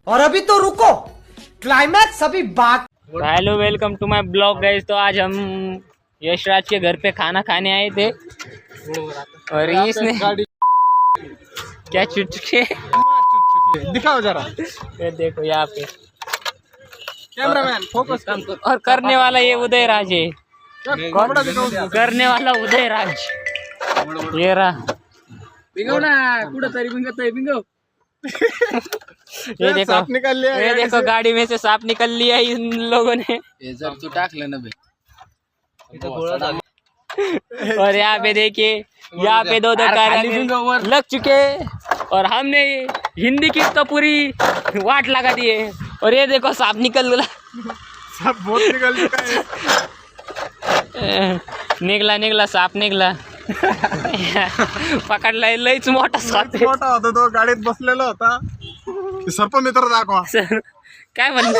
और अभी तो रुको, क्लाइमैक्स अभी बाकी। Hello, welcome to my blog guys. तो आज हम यशराज के घर पे खाना खाने आए थे और इसने क्या चुटकी दिखाओ जरा। ये देखो यहाँ पे कैमरामैन फोकस कर। और करने वाला ये उदय राज है। कपड़ा दिखाओ। करने वाला उदय राज ये रहा। बिंगो ना कुठं तरी बिंगतोय बिंगो। ये देखो, सांप निकाल लिया ये गाड़ी देखो से। गाड़ी में से सांप निकल लिया इन लोगों ने। हे जर तू टाकलं ना बे और यहाँ पे देखिए, यहाँ पे दो कारागर लग चुके और हमने हिंदी की तो पूरी वाट लगा दी है। और ये देखो सांप निकल गया। सब बहुत निकल चुका है। निघला सांप निघला। पकडलाय लयच मोठा सांप आहे. मोठा होता तो, गाडीत बसलेला होता. सर्प मित्र दाखवा. काय म्हणलं